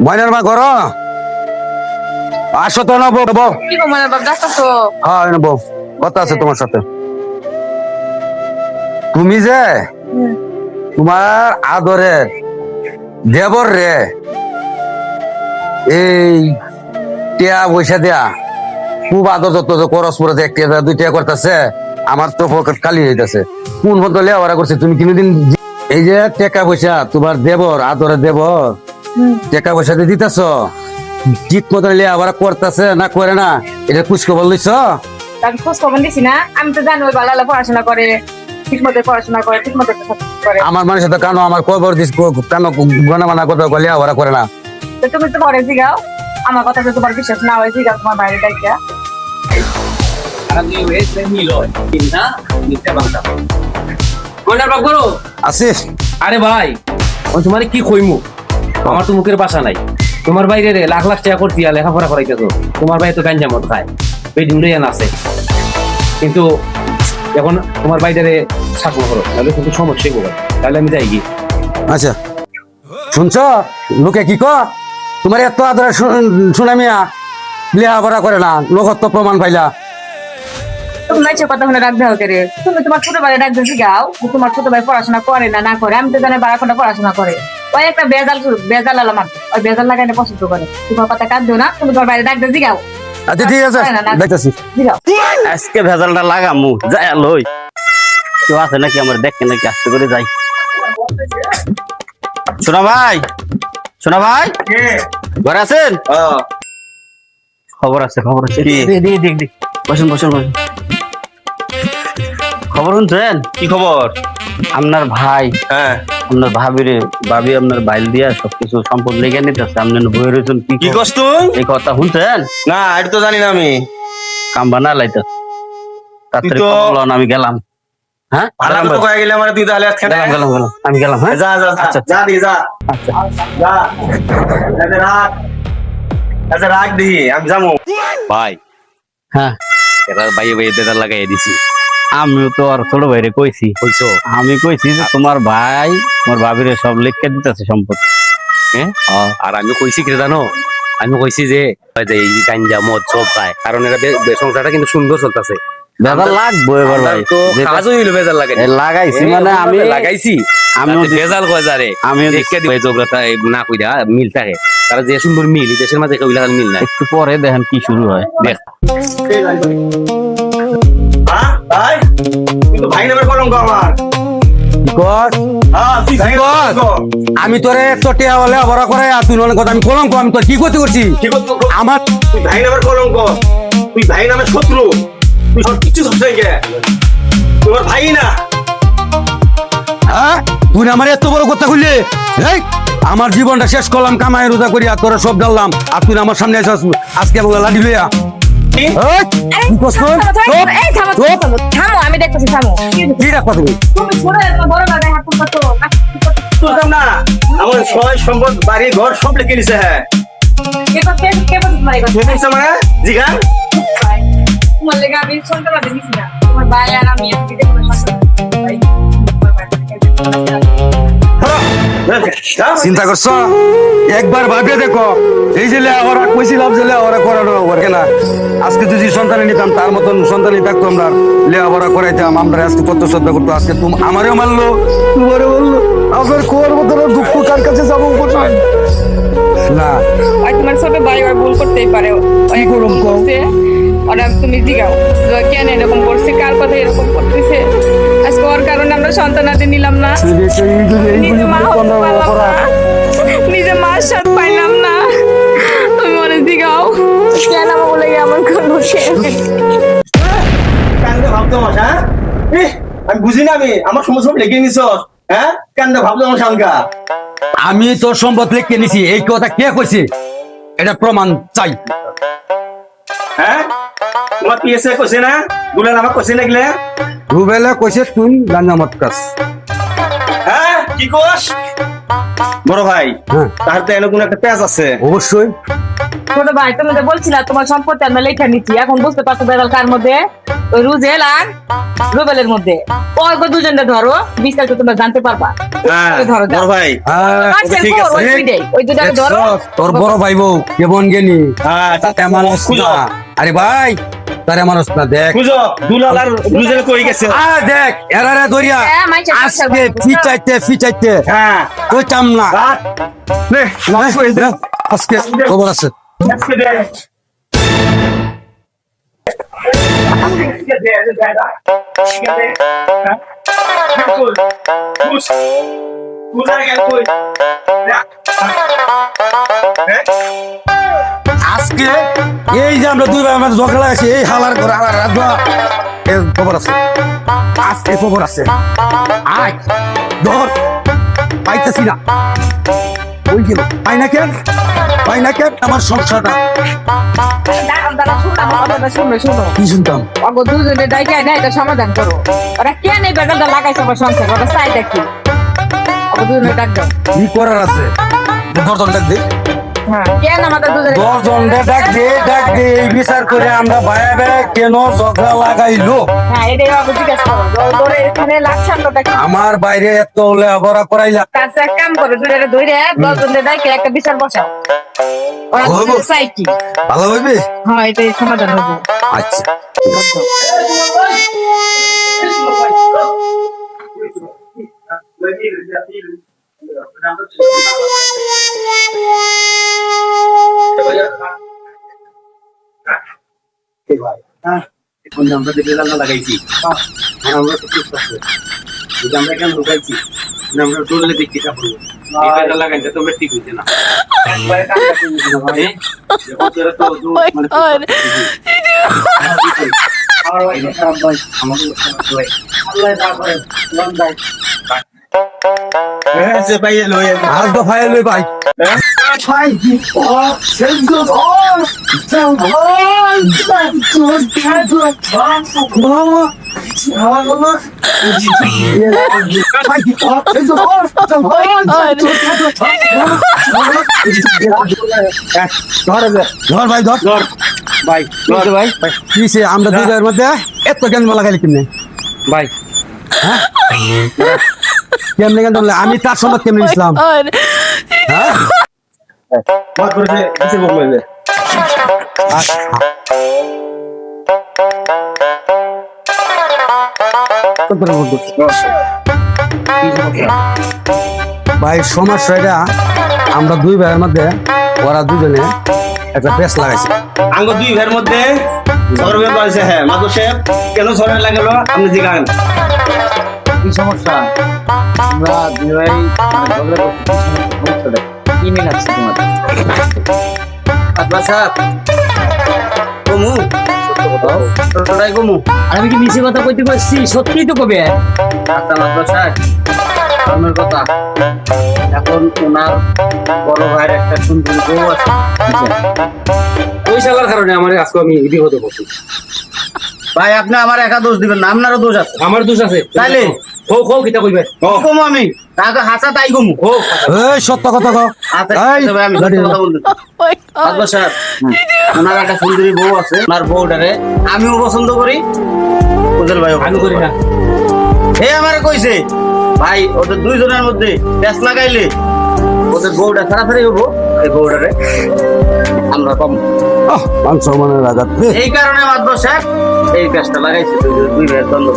ময়নার মা ঘর আসো তো না বউ। কি গো ময়নার বাপ যাচ্ছো? হ্যাঁ বউ, কথা আছে তোমার সাথে। তুমি যে তোমার আদরের দেবর রে এই টিয়া পয়সা দেয়া খুব আদর যত্ন করস পরে যে একটা দুইটা করতেছে, আমার তো পকেট খালি হইতেছে। কোন বদলে ওরা করছে? তুমি কোনদিন এই যে টাকা পয়সা তোমার দেবর আদরের দেবর টাকা পয়সা দিয়ে দিতেছ ঠিক মতো ওরা করতেছে না করে না, এটা কুচ খবর লইছ? আমি খোঁজ খবর নিছি না, আমি তো জানি ওই বালালা পড়াশোনা করে, ঠিক মতো পড়াশোনা করে, ঠিক মতো করে। আমার মানুষের তো কেন আমার খবর দিস কেন গনা মানা কথা বলে ওরা করে না? তো তুমি তো পরে জিগাও, আমার কথা তো তোমার বিশ্বাস না হয় জিগাও তোমার বাইরে ডাইকা। আসিস আরে ভাই তোমার কি কইমু, আমার তো মুখের বাসা নাই। তোমার বাইরে রে লাখ লাখ টাকা করতে লেখাপড়া করাইতেছো, তোমার ভাই তো গাঞ্জা মদ খায়, পেট মুড়িয়ান আছে। কিন্তু এখন তোমার বাইরে রে শাসন করো, তাহলে কিন্তু সমস্যাই হবে। তাহলে আমি যাই কি? আচ্ছা শুনছ লোকে কি কর তোমার এত আদর শুনে মিয়া লেখাপড়া করে না, লোকত্ব প্রমাণ পাইলা। তুমি মাইছে কথা শুনে রাখবে হোক রে, তুমি তোমার ছোট ভাই ডাকবে জিগাও তোমার ছোট ভাই পড়াশোনা করে না না করে। আমি তো জানি 12 ঘন্টা পড়াশোনা করে, ওই একটা বেজাল আলাম ওই বেজাল লাগাইতে পছন্দ করে। তোমার কথা কাঁদ দিও না, তুমি তোমার বাইরে ডাকবে জিগাও। আচ্ছা ঠিক আছে দেখতেছি। জিগাও আজকে ভেজালটা লাগামু যাই লই, কেউ আছে নাকি আমার দেখে নাকি, আস্তে করে যাই। শোনা ভাই, শোনা ভাই ঘরে আছেন? খবর আছে, খবর আছে। বসুন বসুন বসুন। খবর শুনছেন? কি খবর? আপনার ভাই হ্যাঁ আপনার ভাবি আপনার বাইল দিয়া সবকিছু সম্পদ লেগে নিতেছে। আপনার বই রয়েছেন কি কস তুই? এই কথা শুনছেন? না এটা তো জানি না আমি। কাম্বা না লাইতে তাড়াতাড়ি তো- খবর লও না, আমি গেলাম। হ্যাঁ ভালো গেলাম তো ভাই। কয়ে গেলে আমার তুই তাহলে আজকে গেলাম গেলাম গেলাম, আমি গেলাম। হ্যাঁ যা যা আচ্ছা যা দি যা আচ্ছা যা আচ্ছা রাখ, আচ্ছা রাখ দি আমি যাবো। ভাই। হ্যাঁ এরা বাইয়ে বাইয়ে দেদার লাগাই দিছি। আমিও তো আর ছোট ভাইরে কইছি, কইছো? আমি কইছি যে তোমার ভাই তোমার ভাবিরে সব লেখকে দিতেছে সম্পদ। হ্যাঁ আর আমি কইছি কি জানো, আমি কইছি যে ওই যে এই গাঞ্জা মদ সব খায়, কারণ এরা সংসারটা কিন্তু সুন্দর চলতেছে। বেজার লাগবো এবার ভাই, তো যেটা- কাজও হইলো বেজার লাগে। এ লাগাইছি মানে আমি লাগাইছি, আমিও আমিও বেজাল কয় যারে আমিও দেখে দিই যোগ্যতা না কইরা মিল থাকে, তারা যে সুন্দর মিল এই দেশের মাঝে কইলা মিল নাই। একটু পরে দেখেন কি শুরু হয়। দেখ হ্যাঁ ভাই তুই তো ভাই নামের কলঙ্ক আমার। কি কর? হ্যাঁ তুই ভাই নামের বস। কলঙ্ক। আমি তোরে তো টিয়া বলে বড় করে আর তুই অনেক কথা আমি কলঙ্ক, আমি তোর কি করতে করছি? কি করতো? আমার তুই ভাই নামের কলঙ্ক, তুই ভাই নামের শত্রু, তুই সব কিছু সবসাই গে তোমার ভাই না। হ্যাঁ তুই আমার এত বড় কথা খুললি? এই আমার জীবনটা শেষ করলাম কামাই রোজা করি আর তোরা সব ডাললাম, আর তুই আমার সামনে এসে আজকে বলে লাঠি লইয়া। কি? এই, কি করছ? চুপ, চুপ। থামো, আমি দেখতেছি থামো। কি রাখবা তুমি? তুমি ছোট একদম বড় দাদা হাত করতো তুলতাম না, আমার সয় সম্পদ বাড়ি ঘর সব লিখে নিছে। হ্যাঁ কে বলছিস তোমার এই কথা? কে দিছে মানে জিগান? তোমার লেগে আমি শুনতে পাচ্ছি না, তোমার ভাই আর আমি একদিকে কোনো সম্পর্ক ভাই তোমার ভাই চিন্তা করছো? একবার ভাবিয়ে দেখো, এই যে ওরা কইছিলাম যে ওরা করানো করে না, আজকে যদি সন্তানে নিতাম তার মতন সন্তানই থাকতো, আমরা লেখাপড়া করাইতাম, আমরা আজকে কত শ্রদ্ধা করতো। আজকে তুমি আমারও মারলো, তোমারও মারলো, আমার কোয়ার মতন দুঃখ কার কাছে যাবো না? আর তোমার ছোট ভাই আর ভুল করতেই পারে, অনেক করুম কও? করছে। ওরা তুমি জিগাও যে কেন এরকম করছে, কার কথা এরকম করতেছে। আজকে ওর কারণে আমরা সন্তানাদি নিলাম না, নিজে মা হতে পারলাম না, নিজে মার সাথ পাইলাম না। তুমি মনে জিগাও কেন আমার বলে এমন করলো সে? কান্দে ভাবতো আমার, হ্যাঁ আমি বুঝি না, আমি আমার সমস্ত সব লিখে নিছ। হ্যাঁ কান্দে ভাবতো আমার সালকা। আমি তোর সম্পদ লিখে নিছি, এই কথা কে কইছে? এটা প্রমাণ চাই। হ্যাঁ তোমার পিএসএ কইছে না, দুলাল আমাকে কইছে না গেলে। রুবেলা কইছে তুই গাঞ্জা মদ খাস। হ্যাঁ কি কোস বড় ভাই? হ্যাঁ তার তো এনে কোন একটা পেঁচ আছে। অবশ্যই। ছোট ভাই তুমি তো বলছিলা তোমার সম্পত্তি আমরা লেখা নিচ্ছি, এখন বুঝতে পারছো বেদাল কার মধ্যে? ওই রুজেল আর রুবেলের মধ্যে অল্প দুজনটা ধরো বিস্তারিত তোমরা জানতে পারবা হ্যাঁ ধরো বড় ভাই আচ্ছা, ঠিক আছে। ওই দুইটাই, ওই দুটাকে ধরো তোর বড় ভাই বউ কেমন গেলি হ্যাঁ মানুষ খুঁজো না। আরে ভাই তারে মানুষ না দেখ খুঁজো দুলাল আর রুজেল কই গেছে দেখ এরারে ধরিয়া হ্যাঁ, মাইচা আজকে কাছে ফিচাইতে হ্যাঁ কইতাম না নে আজকে খবর আছে আজকে দে আজকে এই যে আমরা দুই ভাই আমাদের ঝগড়া আছে এই হালার করে হালার রাধা এর খবর আছে আজকে খবর আছে আয় ধর পাইতেছি না ওই গেল পাই না কেন আমার সংসারটা দাঁড়াও, দাঁড়াও, শুনো, আমার কথাটা শুনো। কি শুনতাম অগো দুজনে ডাইকে না এটা সমাধান করো। ওরা কেন এই বেটালটা লাগাইছে আমার সংসার? ওরা চাইটা কি? অগো দুজনে ডাক দাও। কি করার আছে দরজন ডাক দে হ্যাঁ, কেন আমাদের দুজনে দরজন ডাক দে এই বিচার করে আমরা ভাইয়া ভাইয়া কেন ঝগড়া লাগাইলো হ্যাঁ, এটাই অগো জিজ্ঞাসা করো। তোরে এখানে লাকসান্ডটা কি? আমার বাইরে এত লেখাপড়া করাইলা কাছে এক কাম করো, দুজনে ধরে দশজনে ডাইকে একটা বিচার বসাও। ওরা হইবো। দুজনে চাই কি? ভালো হইবে হ্যাঁ, এটাই সমাধান হবে। আচ্ছা এখন যে আমরা যে রান্না লাগাইছি আমরা তো ঠিক আছে যদি আমরা কেন ঢুকাইছি আমরা চললে দেখতে কাপড় এই বেলা লাগাইতে তো ঠিক হইছে না আজ তো ফাইল লই ভাই ধর ভাই ধর ভাই ভাই কিসে আমরা দুই ভাইয়ের মধ্যে এত কেন লাগাইলি কিনে ভাই কেমনে কেন আমি তার সময় কেমনে ইসলাম হ্যাঁ ভাই সমস্যাটা আমরা দুই ভাইয়ের মধ্যে ওরা দুজনে একটা পেস লাগাইছে আঙ্গ দুই ভাইয়ের মধ্যে ঝগড়া বাড়ছে হ্যাঁ মাদু সাহেব কেন ঝগড়া লাগালো আপনি জিগান কি সমস্যা আমরা দুই ভাই ঝগড়া করতে কি মিল আছে তোমাদের আচ্ছা কমু ছোটটাই কমু আর আমি কি মিছে কথা কইতে পারছি সত্যিই তো কবে আচ্ছা মাদু সাহেব আমার কথা এখন ওনার বড় ভাইয়ের একটা সুন্দর বউ আছে ওই শালার কারণে আমার আজকে আমি বিপদে পড়ছি ভাই আপনি আমার একা দোষ দিবেন না আপনারও দোষ আছে আমার দোষ আছে তাইলে? খো খো কিতা কইবে কমু আমি তাকে হাসা তাই কমু খো এই সত্য কথা কও আচ্ছা এই, ভাই আমি সত্যি কথা বলতে আব্বা সাহেব ওনার একটা সুন্দরী বউ আছে ওনার বউটারে আমিও পছন্দ করি ওদের ভাই আমি করি না হে আমারে কইছে ভাই ওদের দুইজনের মধ্যে প্যাস লাগাইলে ওদের বউটা খারাপই হবো এই বউটারে আমরা কম মান সম্মানের আঘাত এই কারণে মাদ্র সাহেব এই প্যাসটা লাগাইছে দুই ভাইয়ের দ্বন্দ্ব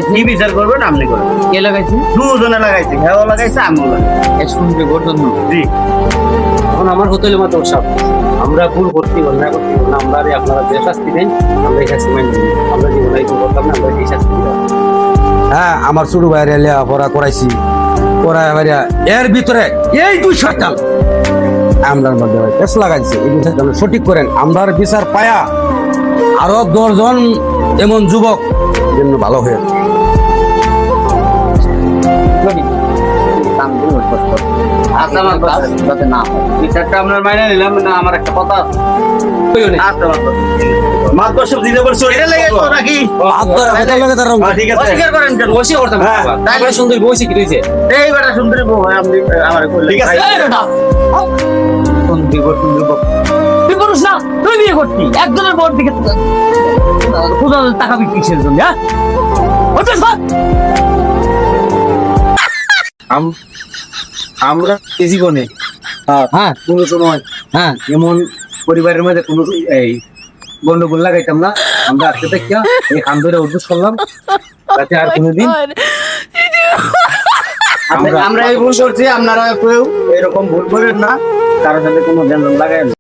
কি বিচার করবেন আপনি করেন কে লাগাইছি দুজনে লাগাইছে হেও লাগাইছে আমিও লাগাইছি শুনবে গোর্ধন জি এখন আমার হতে হলে মাত্র সব আমরা ভুল করতে অন্যায় করতে না আমরা আর আপনারা যে শাস্তি নেন আমরা এই শাস্তি মানি আমরা জীবনে এই করতাম না আমরা এই শাস্তি দিলাম হ্যাঁ আমার ছোট ভাইয়ের লেখাপড়া করাইছি করাই ভাইয়া এর ভিতরে এই দুই শয়তান আমরার মধ্যে পেস লাগাইছে এই বিষয়টা আপনি সঠিক করেন আমরার বিচার পায়া আরো 10 জন এমন যুবক জন্য ভালো হয়ে আচ্ছা মাদ্র সাহেব যাতে না হয় বিচারটা আপনার মাইনে নিলাম না আমার একটা কথা আছে আচ্ছা মাদ্র সাহেব দিতে বলছো এটা লেগে তো নাকি ঠিক আছে অস্বীকার করেন কেন বসে করতাম তারপরে সুন্দর বসে কি হয়েছে এই বেটা সুন্দরী বউ হয় আপনি আমার কইলেন ঠিক আছে তুই করুস না তুই বিয়ে করছি একজনের বড় দিকে কোথাও টাকা বিক্রি কিসের জন্য হ্যাঁ ওটা সব আমরা এই জীবনে হ্যাঁ কোনো সময় হ্যাঁ এমন পরিবারের মধ্যে কোনো এই গন্ডগোল লাগাইতাম না। আমরা আজকে থেকে এই খান ধরে উদ্দেশ্য করলাম যাতে আর কোনোদিন আমরা এই ভুল করছি, আপনারা কেউ এরকম ভুল করেন না, কারোর সাথে কোনো জ্ঞান লাগাই